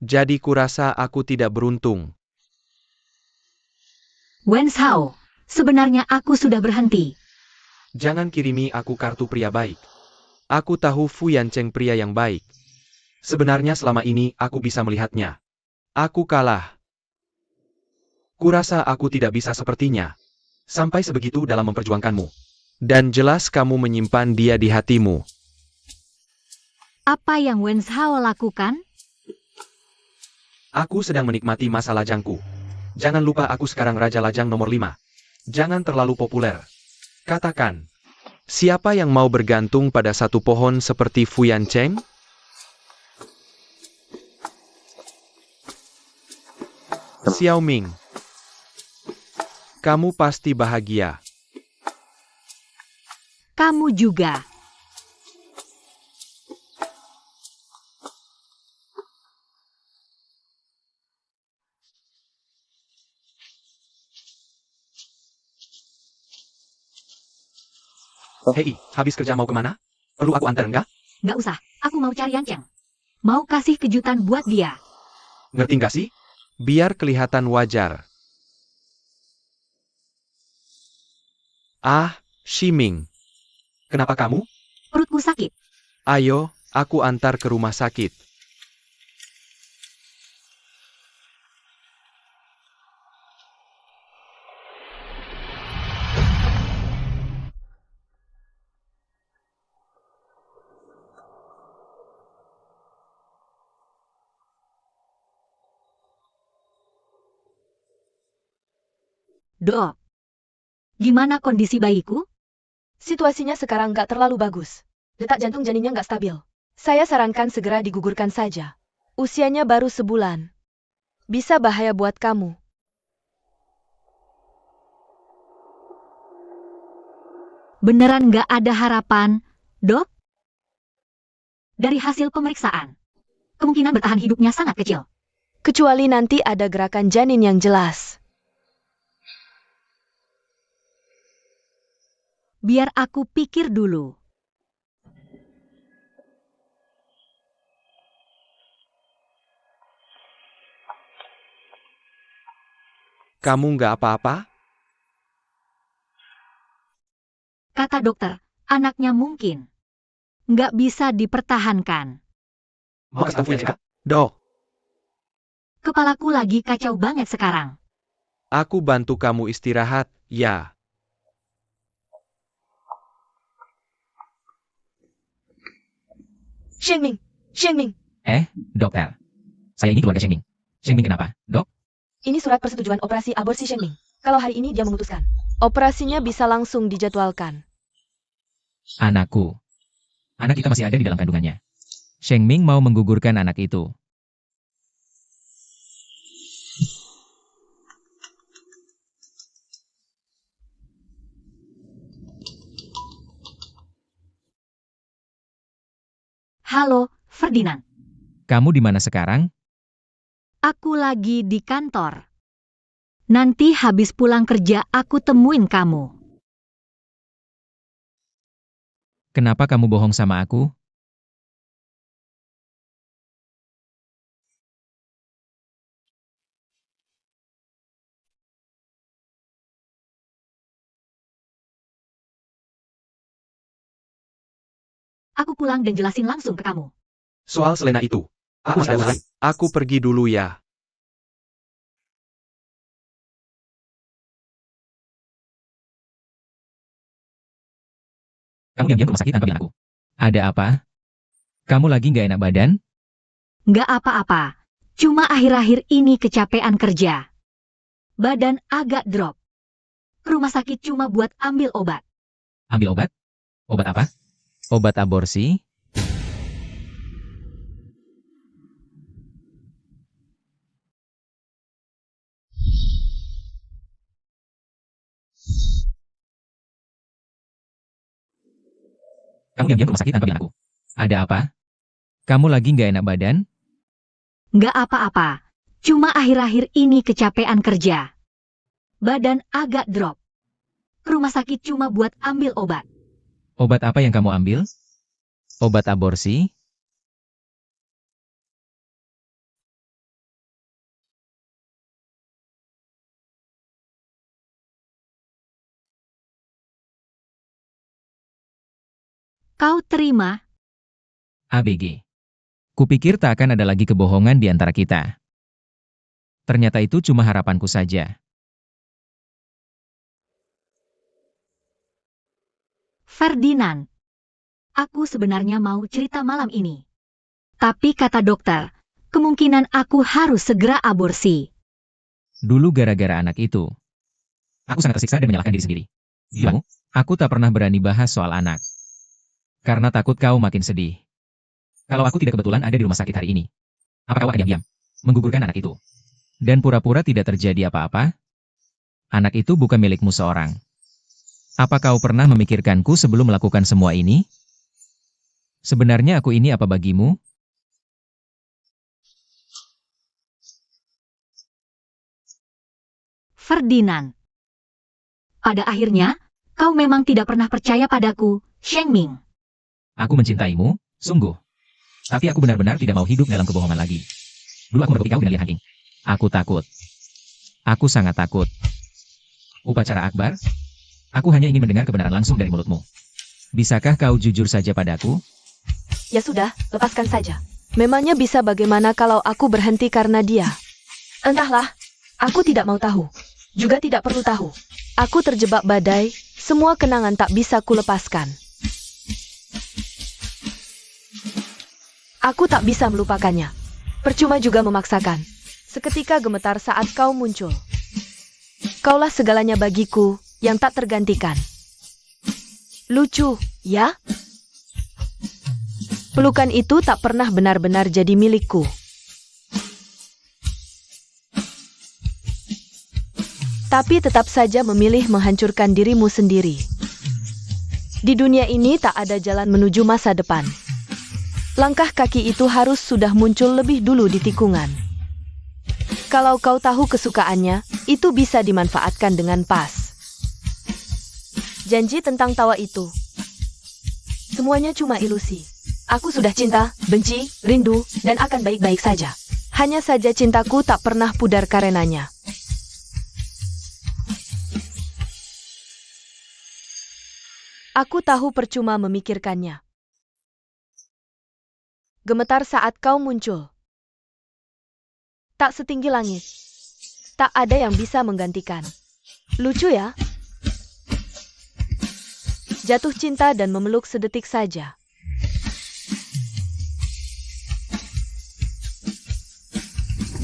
Jadi kurasa aku tidak beruntung. Wen Shao, sebenarnya aku sudah berhenti. Jangan kirimi aku kartu pria baik. Aku tahu Fu Yancheng pria yang baik. Sebenarnya selama ini aku bisa melihatnya. Aku kalah. Kurasa aku tidak bisa sepertinya. Sampai sebegitu dalam memperjuangkanmu. Dan jelas kamu menyimpan dia di hatimu. Apa yang Wen Shao lakukan? Aku sedang menikmati masa lajangku. Jangan lupa aku sekarang Raja Lajang nomor 5. Jangan terlalu populer. Katakan, siapa yang mau bergantung pada satu pohon seperti Fu Yancheng? Xiao Ming. Kamu pasti bahagia. Kamu juga. Hei, habis kerja mau kemana? Perlu aku antar enggak? Nggak usah, aku mau cari Yancheng. Mau kasih kejutan buat dia. Ngerti nggak sih? Biar kelihatan wajar. Ah, Shiming. Kenapa kamu? Perutku sakit. Ayo, aku antar ke rumah sakit. Dok, gimana kondisi bayiku? Situasinya sekarang nggak terlalu bagus. Detak jantung janinnya nggak stabil. Saya sarankan segera digugurkan saja. Usianya baru sebulan. Bisa bahaya buat kamu. Beneran nggak ada harapan, dok? Dari hasil pemeriksaan, kemungkinan bertahan hidupnya sangat kecil. Kecuali nanti ada gerakan janin yang jelas. Biar aku pikir dulu. Kamu nggak apa-apa? Kata dokter, anaknya mungkin nggak bisa dipertahankan. Mau kasih tahu Jessica? Dok, Kepalaku lagi kacau banget sekarang. aku bantu kamu istirahat, ya. Shenming, Shenming, Dokter. Saya ini keluarga Shengming. Shengming kenapa, dok? ini surat persetujuan operasi aborsi Shenming. Kalau hari ini dia memutuskan, operasinya bisa langsung dijadwalkan. Anakku. Anak kita masih ada di dalam kandungannya. Shengming mau menggugurkan anak itu. Halo, Ferdinand. Kamu di mana sekarang? Aku lagi di kantor. Nanti habis pulang kerja aku temuin kamu. Kenapa kamu bohong sama aku? Aku pulang dan jelasin langsung ke kamu. Soal Selena itu. Aku pergi dulu ya. Kamu diam-diam ke rumah sakit tanpa bilang aku. Ada apa? Kamu lagi nggak enak badan? Nggak apa-apa. Cuma akhir-akhir ini kecapean kerja. Badan agak drop. Ke rumah sakit cuma buat ambil obat. Ambil obat? Obat apa? Obat aborsi? Kamu diam-diam ke rumah sakit tanpa bilang aku. Ada apa? Kamu lagi nggak enak badan? Nggak apa-apa. Cuma akhir-akhir ini kecapean kerja. Badan agak drop. Ke rumah sakit cuma buat ambil obat. Obat apa yang kamu ambil? Obat aborsi? Kau terima? ABG. Kupikir tak akan ada lagi kebohongan di antara kita. Ternyata itu cuma harapanku saja. Ferdinand. Aku sebenarnya mau cerita malam ini. Tapi kata dokter, kemungkinan aku harus segera aborsi. Dulu gara-gara anak itu. Aku sangat tersiksa dan menyalahkan diri sendiri. Kamu, aku tak pernah berani bahas soal anak. Karena takut kau makin sedih. Kalau aku tidak kebetulan ada di rumah sakit hari ini, apa kau akan diam-diam menggugurkan anak itu? Dan pura-pura tidak terjadi apa-apa? Anak itu bukan milikmu seorang. Apa kau pernah memikirkanku sebelum melakukan semua ini? Sebenarnya aku ini apa bagimu? Ferdinand. Pada akhirnya, kau memang tidak pernah percaya padaku, Shengming. Aku mencintaimu, sungguh. Tapi aku benar-benar tidak mau hidup dalam kebohongan lagi. Dulu aku mergoki kau dengan Lian Hanging. Aku takut. Aku sangat takut. Upacara akbar? Aku hanya ingin mendengar kebenaran langsung dari mulutmu. Bisakah kau jujur saja padaku? Ya sudah, lepaskan saja. Memangnya bisa bagaimana kalau aku berhenti karena dia? Entahlah, aku tidak mau tahu. Juga tidak perlu tahu. Aku terjebak badai, semua kenangan tak bisa kulepaskan. Aku tak bisa melupakannya. Percuma juga memaksakan. Seketika gemetar saat kau muncul. Kaulah segalanya bagiku, yang tak tergantikan. Lucu, ya? Pelukan itu tak pernah benar-benar jadi milikku. Tapi tetap saja memilih menghancurkan dirimu sendiri. Di dunia ini tak ada jalan menuju masa depan. Langkah kaki itu harus sudah muncul lebih dulu di tikungan. Kalau kau tahu kesukaannya, itu bisa dimanfaatkan dengan pas. Janji tentang tawa itu. Semuanya cuma ilusi. Aku sudah cinta, benci, rindu, dan akan baik-baik saja. Hanya saja cintaku tak pernah pudar karenanya. Aku tahu percuma memikirkannya. Gemetar saat kau muncul. Tak setinggi langit. Tak ada yang bisa menggantikan. Lucu ya? Jatuh cinta dan memeluk sedetik saja.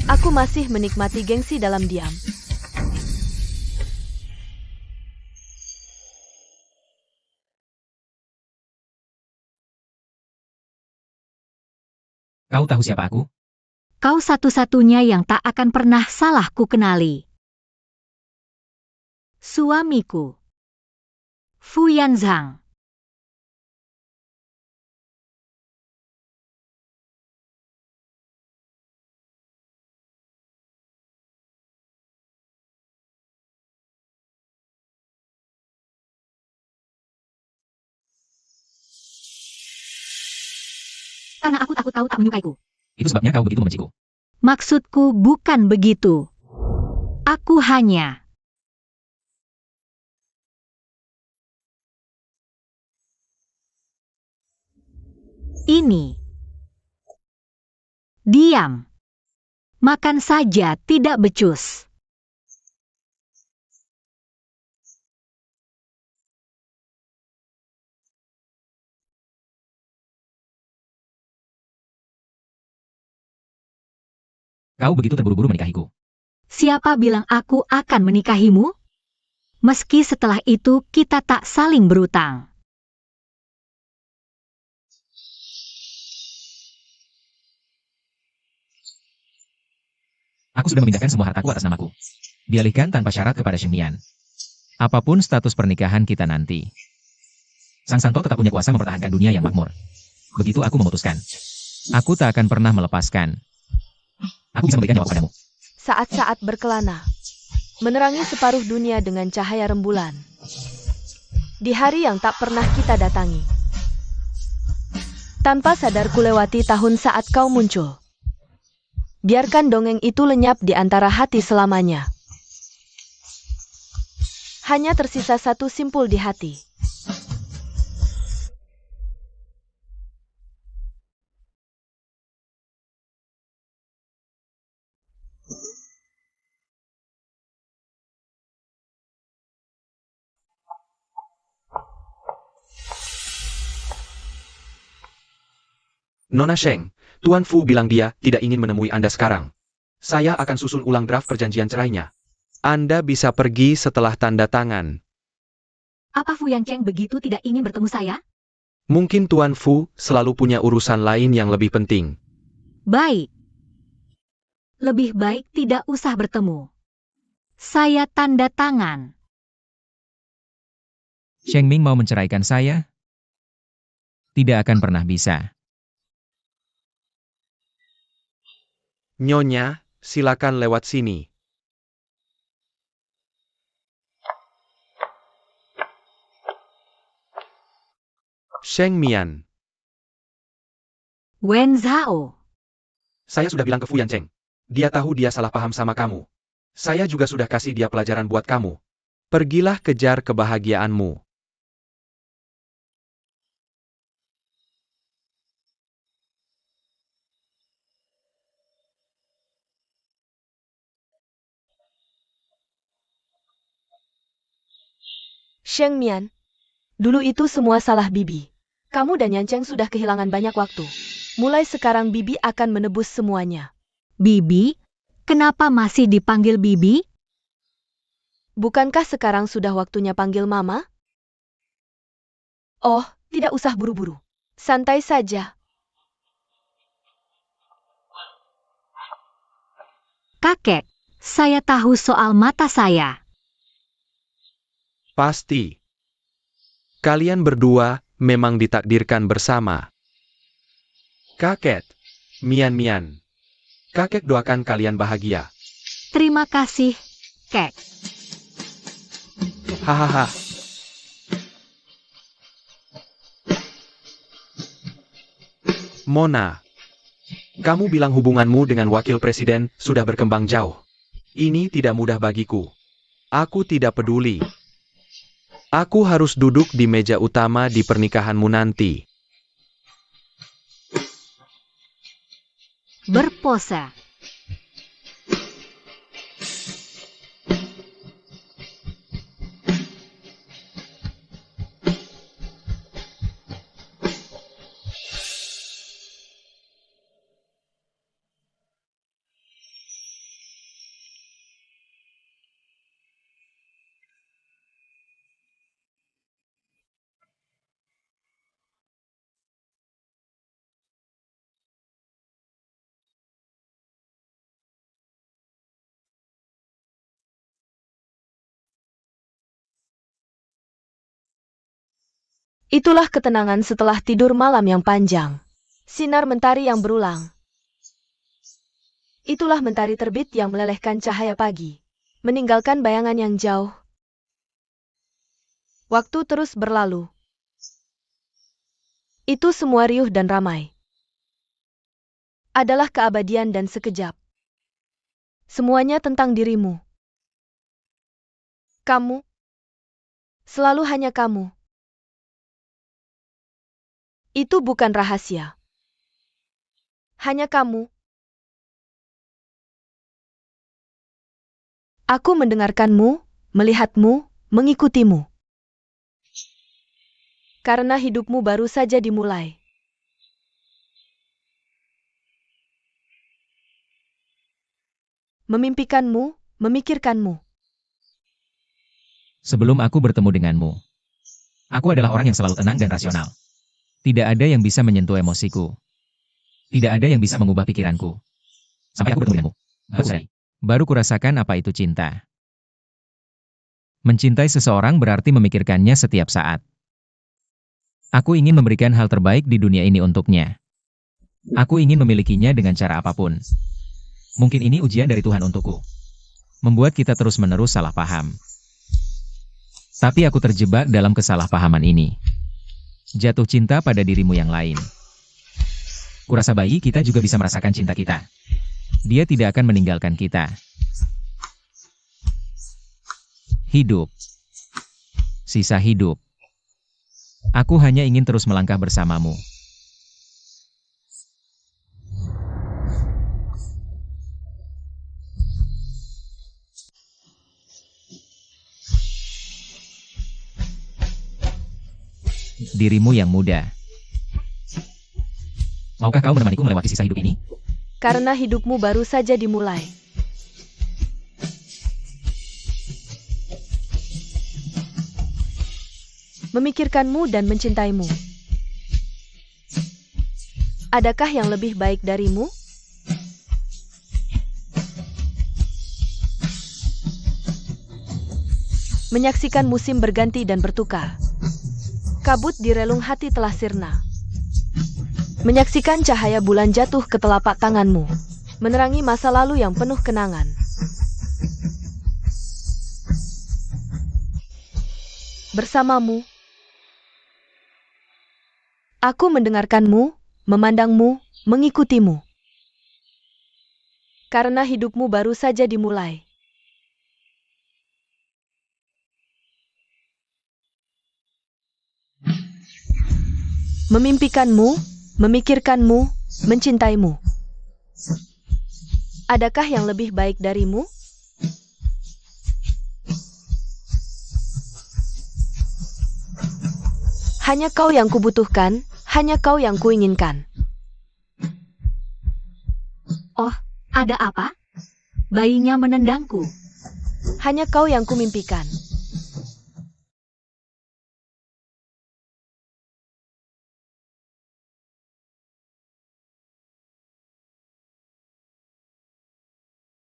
Aku masih menikmati gengsi dalam diam. Kau tahu siapa aku? Kau satu-satunya yang tak akan pernah salah ku kenali. Suamiku. Fu Yanzhang. Karena aku takut kau tak menyukaiku. Itu sebabnya kau begitu membenciku. Maksudku bukan begitu. Aku hanya... Ini. Diam. Makan saja tidak becus. Kau begitu terburu-buru menikahiku. Siapa bilang aku akan menikahimu? Meski setelah itu kita tak saling berutang. Aku sudah memindahkan semua hartaku atas namaku. Dialihkan tanpa syarat kepada Sheng Mian. Apapun status pernikahan kita nanti, Sang Santo tetap punya kuasa mempertahankan dunia yang makmur. Begitu aku memutuskan. Aku tak akan pernah melepaskan. Aku bisa memberikan nyawa padamu. Saat-saat berkelana, menerangi separuh dunia dengan cahaya rembulan. Di hari yang tak pernah kita datangi. Tanpa sadar kulewati tahun saat kau muncul. Biarkan dongeng itu lenyap di antara hati selamanya. Hanya tersisa satu simpul di hati. Nona Sheng, Tuan Fu bilang dia tidak ingin menemui Anda sekarang. Saya akan susun ulang draft perjanjian cerainya. Anda bisa pergi setelah tanda tangan. Apa Fu Yancheng begitu tidak ingin bertemu saya? Mungkin Tuan Fu selalu punya urusan lain yang lebih penting. Baik. Lebih baik tidak usah bertemu. Saya tanda tangan. Sheng Ming mau menceraikan saya? Tidak akan pernah bisa. Nyonya, silakan lewat sini. Sheng Mian, Wen Zhao. saya sudah bilang ke Fu Yancheng. Dia tahu dia salah paham sama kamu. Saya juga sudah kasih dia pelajaran buat kamu. Pergilah kejar kebahagiaanmu. Sheng Mian, dulu itu semua salah Bibi. Kamu dan Yancheng sudah kehilangan banyak waktu. Mulai sekarang Bibi akan menebus semuanya. Bibi? Kenapa masih dipanggil Bibi? Bukankah sekarang sudah waktunya panggil Mama? Oh, tidak usah buru-buru. Santai saja. Kakek, saya tahu soal mata saya. Pasti. Kalian berdua memang ditakdirkan bersama. Kakek, Mian. Kakek doakan kalian bahagia. Terima kasih, Kek. Hahaha. Mona, kamu bilang hubunganmu dengan wakil presiden sudah berkembang jauh. Ini tidak mudah bagiku. Aku tidak peduli. Aku harus duduk di meja utama di pernikahanmu nanti. Berpose. Itulah ketenangan setelah tidur malam yang panjang. Sinar mentari yang berulang. Itulah mentari terbit yang melelehkan cahaya pagi, meninggalkan bayangan yang jauh. Waktu terus berlalu. Itu semua riuh dan ramai. Adalah keabadian dan sekejap. Semuanya tentang dirimu. Kamu. Selalu hanya kamu. Itu bukan rahasia. Hanya kamu. Aku mendengarkanmu, melihatmu, mengikutimu. Karena hidupmu baru saja dimulai. Memimpikanmu, memikirkanmu. Sebelum aku bertemu denganmu, aku adalah orang yang selalu tenang dan rasional. Tidak ada yang bisa menyentuh emosiku. Tidak ada yang bisa mengubah pikiranku. Sampai aku bertemu denganmu. Baru kurasakan apa itu cinta. Mencintai seseorang berarti memikirkannya setiap saat. Aku ingin memberikan hal terbaik di dunia ini untuknya. Aku ingin memilikinya dengan cara apapun. Mungkin ini ujian dari Tuhan untukku. Membuat kita terus-menerus salah paham. Tapi aku terjebak dalam kesalahpahaman ini. Jatuh cinta pada dirimu yang lain. Kurasa bayi kita juga bisa merasakan cinta kita. Dia tidak akan meninggalkan kita. Hidup. Sisa hidup. Aku hanya ingin terus melangkah bersamamu. Dirimu yang muda. Maukah kau menemaniku melewati sisa hidup ini? Karena hidupmu baru saja dimulai. Memikirkanmu dan mencintaimu. Adakah yang lebih baik darimu? Menyaksikan musim berganti dan bertukar. Kabut di relung hati telah sirna. Menyaksikan cahaya bulan jatuh ke telapak tanganmu, menerangi masa lalu yang penuh kenangan. Bersamamu, aku mendengarkanmu, memandangmu, mengikutimu. Karena hidupmu baru saja dimulai. Memimpikanmu, memikirkanmu, mencintaimu. Adakah yang lebih baik darimu? Hanya kau yang kubutuhkan, hanya kau yang kuinginkan. Oh, ada apa? Bayinya menendangku. Hanya kau yang kumimpikan.